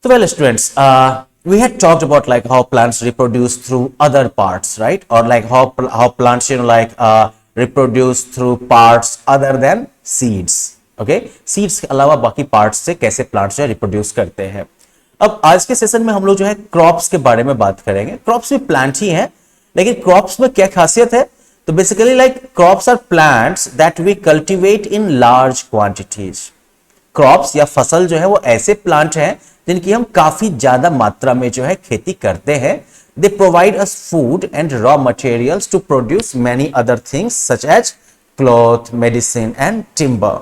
So well, students, we had talked about like how plants reproduce through other parts, right? Or like how plants, reproduce through parts other than seeds. Okay, seeds के अलावा बाकी parts से कैसे plants जो है reproduce करते हैं. अब आज के सेशन में हम लोग जो है क्रॉप्स के बारे में बात करेंगे. क्रॉप्स भी प्लांट ही हैं, लेकिन क्रॉप्स में क्या खासियत है? तो basically like crops are plants that we cultivate in large quantities. Crops या फसल जो है वो ऐसे प्लांट हैं जिनकी हम काफी ज्यादा मात्रा में जो है खेती करते हैं. They provide us food and raw materials to produce many other things such as cloth, medicine and timber.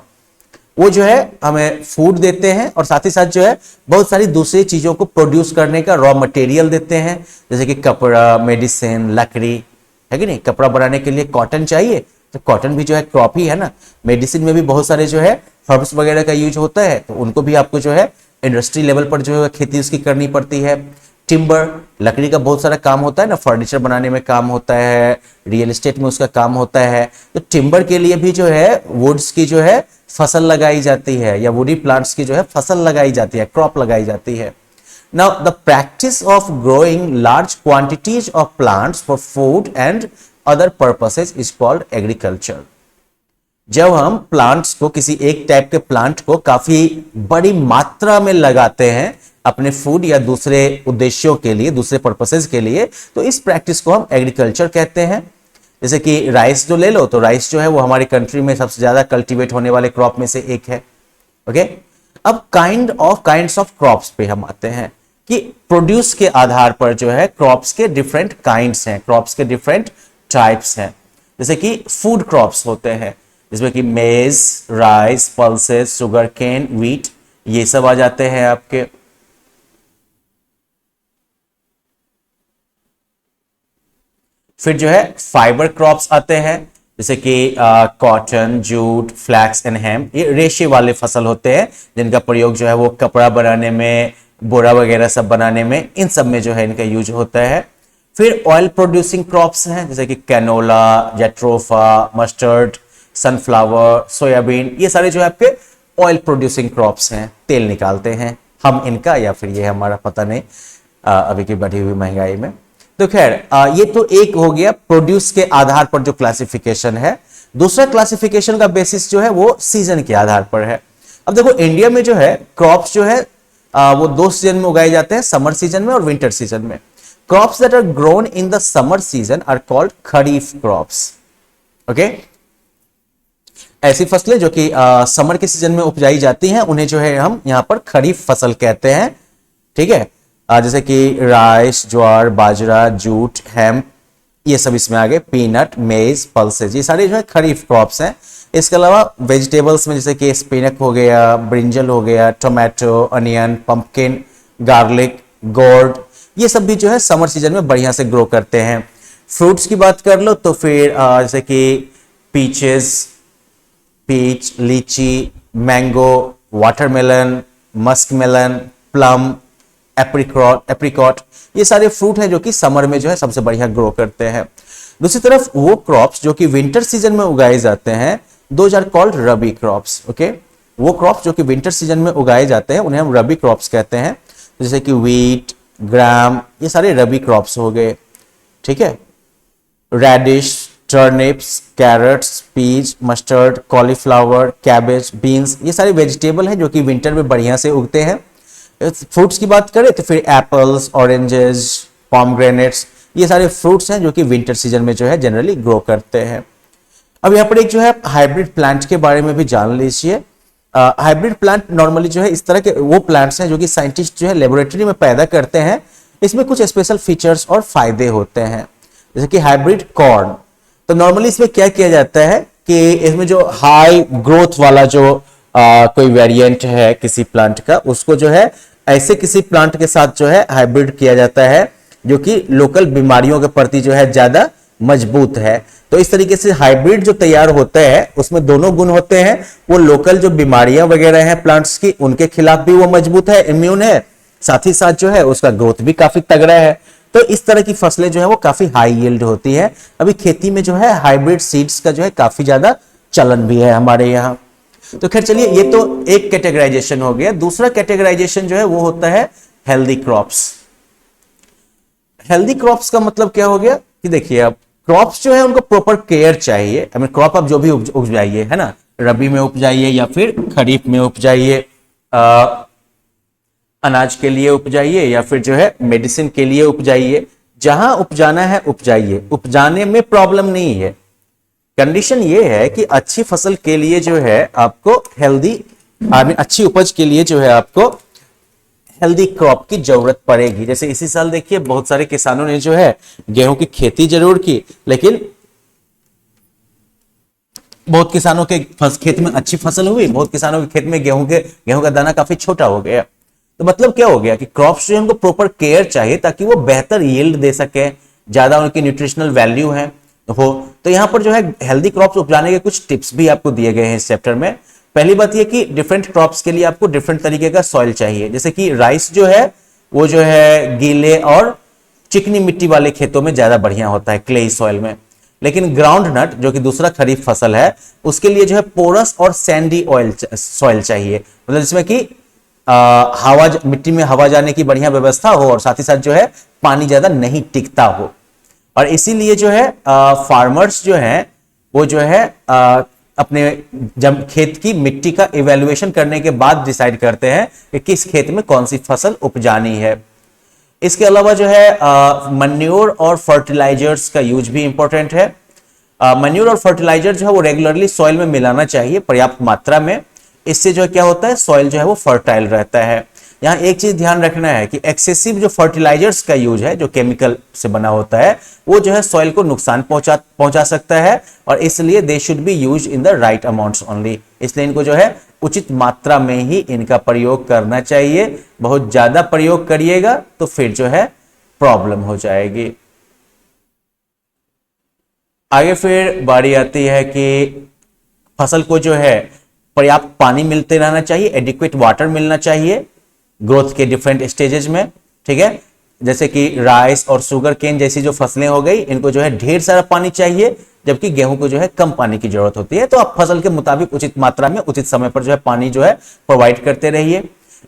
वो जो है हमें फूड देते हैं और साथ ही साथ जो है बहुत सारी दूसरी चीजों को प्रोड्यूस करने का रॉ मटेरियल देते हैं, जैसे कि कपड़ा, मेडिसिन, लकड़ी, है कि नहीं. कपड़ा बनाने के लिए कॉटन चाहिए, तो कॉटन भी जो है क्रॉप ही है ना. मेडिसिन में भी बहुत सारे जो है हर्ब्स वगैरह का यूज होता है, तो उनको भी आपको जो है इंडस्ट्री लेवल पर जो है खेती उसकी करनी पड़ती है. टिम्बर, लकड़ी का बहुत सारा काम होता है ना, फर्नीचर बनाने में काम होता है, रियल एस्टेट में उसका काम होता है. तो टिम्बर के लिए भी जो है वुड्स की जो है फसल लगाई जाती है, या वुडी प्लांट्स की जो है फसल लगाई जाती है, क्रॉप लगाई जाती है. Now, the practice of growing large quantities of plants for food and other purposes is called agriculture. जब हम प्लांट्स को, किसी एक टाइप के प्लांट को काफी बड़ी मात्रा में लगाते हैं अपने फूड या दूसरे उद्देश्यों के लिए, दूसरे पर्पसेस के लिए, तो इस प्रैक्टिस को हम एग्रीकल्चर कहते हैं. जैसे कि राइस जो ले लो, तो राइस जो है वो हमारी कंट्री में सबसे ज्यादा कल्टीवेट होने वाले क्रॉप में से एक है. ओके, अब काइंड्स ऑफ क्रॉप्स पे हम आते हैं कि प्रोड्यूस के आधार पर जो है क्रॉप्स के डिफरेंट काइंड्स हैं, क्रॉप्स के डिफरेंट टाइप्स हैं. जैसे कि फूड क्रॉप्स होते हैं, जिसमें कि maize, rice, pulses, sugar cane, wheat, ये सब आ जाते हैं आपके. फिर जो है फाइबर क्रॉप्स आते हैं, जैसे कि cotton, jute, flax and hemp. ये रेशे वाले फसल होते हैं जिनका प्रयोग जो है वो कपड़ा बनाने में, बोरा वगैरह सब बनाने में, इन सब में जो है इनका यूज होता है. फिर ऑयल प्रोड्यूसिंग क्रॉप्स हैं, जैसे कि canola, jatropha, mustard, sunflower, soybean, ये सारे जो है आपके ऑयल प्रोड्यूसिंग क्रॉप्स हैं. तेल निकालते हैं हम इनका, या फिर ये हमारा पता नहीं अभी की बढ़ी हुई महंगाई में. तो खैर ये तो एक हो गया प्रोड्यूस के आधार पर जो क्लासिफिकेशन है. दूसरा क्लासिफिकेशन का बेसिस जो है वो सीजन के आधार पर है. अब देखो इंडिया में जो है क्रॉप्स जो है वो दो सीजन में उगाए जाते हैं, समर सीजन में और विंटर सीजन में. Crops that are grown in the summer season are called kharif crops. Okay, ऐसी फसलें जो कि समर के सीजन में उपजाई जाती हैं उन्हें जो है हम यहां पर खरीफ फसल कहते हैं. ठीक है, जैसे कि राइस, ज्वार, बाजरा, जूट, हेम्प, ये सब इसमें आ गए. पीनट, मेज, पल्सेज, ये सारे जो है खरीफ क्रॉप्स हैं. इसके अलावा वेजिटेबल्स में जैसे कि स्पिनक हो गया, ब्रिंजल हो गया, tomato, onion, pumpkin, garlic, gourd, ये सब भी जो है समर सीजन में बढ़िया से ग्रो करते हैं. फ्रूट्स की बात कर लो तो फिर जैसे कि पीच, लीची, mango, watermelon, muskmelon, plum, apricot, ये सारे फ्रूट हैं जो कि समर में जो है सबसे बढ़िया ग्रो करते हैं. दूसरी तरफ वो क्रॉप्स जो कि विंटर सीजन में उगाए जाते हैं, those are called rabi crops. Okay, वो क्रॉप्स जो कि विंटर सीजन में उगाए जाते हैं उन्हें हम रबी क्रॉप्स कहते हैं. जैसे कि व्हीट, ग्राम, ये सारे रबी क्रॉप्स हो गए. ठीक है, radish, turnips, carrots, peas, mustard, cauliflower, cabbage, beans, ये सारे वेजिटेबल हैं जो कि विंटर में बढ़िया से उगते हैं. फ्रूट्स की बात करें तो फिर एप्पल्स, ऑरेंजेस, पॉमग्रेनेट्स, ये सारे फ्रूट्स हैं जो कि विंटर सीजन में जो है जनरली ग्रो करते हैं. अब यहाँ पर एक जो है हाइब्रिड प्लांट के बारे में भी जान लीजिए. हाइब्रिड प्लांट नॉर्मली जो है इस तरह के वो प्लांट्स हैं जो कि साइंटिस्ट जो है लेबोरेटरी में पैदा करते हैं. इसमें कुछ स्पेशल फीचर्स और फायदे होते हैं. जैसे कि हाइब्रिड कॉर्न, तो नॉर्मली इसमें क्या किया जाता है कि इसमें जो हाई ग्रोथ वाला जो कोई वेरिएंट है किसी प्लांट का, उसको जो है ऐसे किसी प्लांट के साथ जो है हाइब्रिड किया जाता है जो कि लोकल बीमारियों के प्रति जो है ज्यादा मजबूत है. तो इस तरीके से हाइब्रिड जो तैयार होता है उसमें दोनों गुण होते हैं. वो लोकल जो बीमारियां वगैरह हैं प्लांट्स की, उनके खिलाफ भी वो मजबूत है, इम्यून है, साथ ही साथ जो है उसका ग्रोथ भी काफी तगड़ा है. तो इस तरह की फसलें जो है वो काफी हाई यील्ड होती है. अभी खेती में जो है हाइब्रिड सीड्स का जो है काफी ज्यादा चलन भी है हमारे यहाँ. तो खैर चलिए, ये तो एक कैटेगराइजेशन हो गया. दूसरा कैटेगराइजेशन जो है वो होता है हेल्दी क्रॉप्स। हेल्दी क्रॉप्स का मतलब क्या हो गया कि देखिए अब क्रॉप्स जो है उनको प्रॉपर केयर चाहिए। आई मीन क्रॉप आप जो भी उपजाइए, है ना, रबी में उपजाइए या फिर खरीफ में उपजाइए, अनाज के लिए उपजाइए या फिर जो है मेडिसिन के लिए उपजाइए, जहां उपजाना है उपजाइए, उपजाने में प्रॉब्लम नहीं है। कंडीशन ये है कि अच्छी फसल के लिए जो है आपको हेल्दी, आई मीन अच्छी उपज के लिए जो है आपको हेल्दी क्रॉप की जरूरत पड़ेगी। जैसे इसी साल देखिए बहुत सारे किसानों ने जो है गेहूं की खेती जरूर की, लेकिन बहुत किसानों के खेत में अच्छी फसल हुई, बहुत किसानों के खेत में गेहूं का दाना काफी छोटा हो गया। तो मतलब क्या हो गया कि क्रॉप्स जो है उनको प्रॉपर केयर चाहिए ताकि वो बेहतर यील्ड दे सके, ज्यादा उनकी न्यूट्रिशनल वैल्यू है हो। तो यहां पर जो है हेल्दी क्रॉप्स उपजाने के कुछ टिप्स भी आपको दिए गए हैं इस चैप्टर में। पहली बात यह कि डिफरेंट क्रॉप्स के लिए आपको डिफरेंट तरीके का सॉइल चाहिए। जैसे कि राइस जो है वो जो है गीले और चिकनी मिट्टी वाले खेतों में ज्यादा बढ़िया होता है, क्लेई सॉइल में। लेकिन ग्राउंड नट जो कि दूसरा खरीफ फसल है उसके लिए जो है पोरस और सैंडी सॉइल चाहिए, मतलब जिसमें कि हवा, मिट्टी में हवा जाने की बढ़िया व्यवस्था हो और साथ ही साथ जो है पानी ज्यादा नहीं टिकता हो। और इसीलिए जो है फार्मर्स जो है वो जो है अपने जब खेत की मिट्टी का इवैल्यूएशन करने के बाद डिसाइड करते हैं कि किस खेत में कौन सी फसल उपजानी है। इसके अलावा जो है मन्योर और फर्टिलाइजर्स का यूज भी इंपॉर्टेंट है। मन्योर और फर्टिलाइजर जो है वो रेगुलरली सॉइल में मिलाना चाहिए पर्याप्त मात्रा में। इससे जो क्या होता है सॉइल जो है वो फर्टाइल रहता है। यहाँ एक चीज ध्यान रखना है कि एक्सेसिव जो फर्टिलाइजर्स का यूज है जो केमिकल से बना होता है वो जो है सॉइल को नुकसान पहुंचा सकता है, और इसलिए they should be use in the right amounts only. इसलिए इनको जो है उचित मात्रा में ही इनका प्रयोग करना चाहिए। बहुत ज्यादा प्रयोग करिएगा तो फिर जो है प्रॉब्लम हो जाएगी। आगे फिर बारी आती है कि फसल को जो है पर्याप्त पानी मिलते रहना चाहिए, एडिक्वेट वाटर मिलना चाहिए ग्रोथ के डिफरेंट स्टेजेस में, ठीक है। जैसे कि राइस और शुगर केन जैसी जो फसलें हो गई इनको जो है ढेर सारा पानी चाहिए, जबकि गेहूं को जो है कम पानी की जरूरत होती है। तो आप फसल के मुताबिक उचित मात्रा में उचित समय पर जो है पानी जो है प्रोवाइड करते रहिए।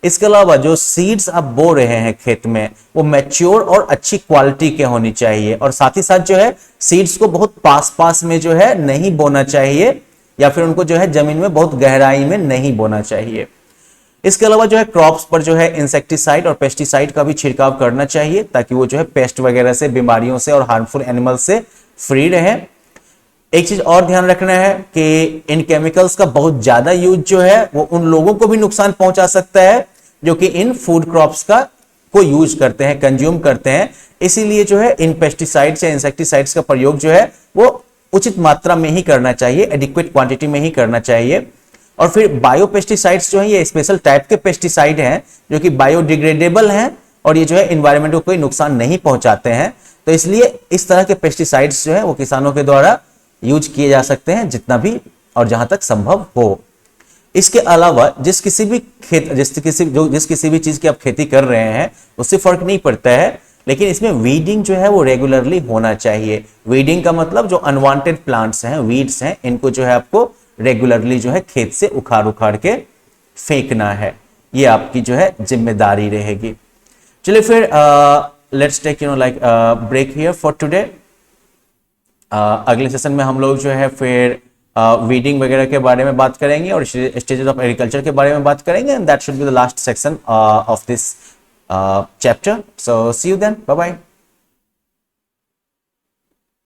इसके अलावा जो सीड्स आप बो रहे हैं खेत में वो मैच्योर और अच्छी क्वालिटी के होनी चाहिए, और साथ ही साथ जो है सीड्स को बहुत पास पास में जो है नहीं बोना चाहिए, या फिर उनको जो है जमीन में बहुत गहराई में नहीं बोना चाहिए। इसके अलावा जो है क्रॉप्स पर जो है इंसेक्टिसाइड और पेस्टिसाइड का भी छिड़काव करना चाहिए ताकि वो जो है पेस्ट वगैरह से, बीमारियों से और हार्मफुल एनिमल से फ्री रहे। एक चीज और ध्यान रखना है कि इन केमिकल्स का बहुत ज्यादा यूज जो है वो उन लोगों को भी नुकसान पहुंचा सकता है जो कि इन फूड क्रॉप्स का को यूज करते हैं, कंज्यूम करते हैं। इसीलिए जो है इन पेस्टिसाइड्स या इंसेक्टिसाइड्स का प्रयोग जो है वो उचित मात्रा में ही करना चाहिए, एडिक्वेट क्वांटिटी में ही करना चाहिए। और फिर बायोपेस्टिसाइड्स जो है ये स्पेशल टाइप के पेस्टिसाइड हैं जो कि बायोडिग्रेडेबल हैं और ये जो है एनवायरनमेंट को कोई नुकसान नहीं पहुंचाते हैं। तो इसलिए इस तरह के पेस्टिसाइड्स जो है वो किसानों के द्वारा यूज किए जा सकते हैं जितना भी और जहां तक संभव हो। इसके अलावा जिस किसी भी चीज की आप खेती कर रहे हैं उससे फर्क नहीं पड़ता है, लेकिन इसमें वीडिंग जो है वो रेगुलरली होना चाहिए। वीडिंग का मतलब जो अनवांटेड प्लांट्स हैं, वीड्स हैं, इनको जो है आपको रेगुलरली जो है खेत से उखाड़ के फेंकना है। ये आपकी जो है जिम्मेदारी रहेगी। चलिए फिर let's take break here for today. अगले सेशन में हम लोग जो है फिर वीडिंग वगैरह के बारे में बात करेंगे और स्टेजेस ऑफ एग्रीकल्चर के बारे में बात करेंगे, and that should be the last section of this chapter. So see you then. Bye bye.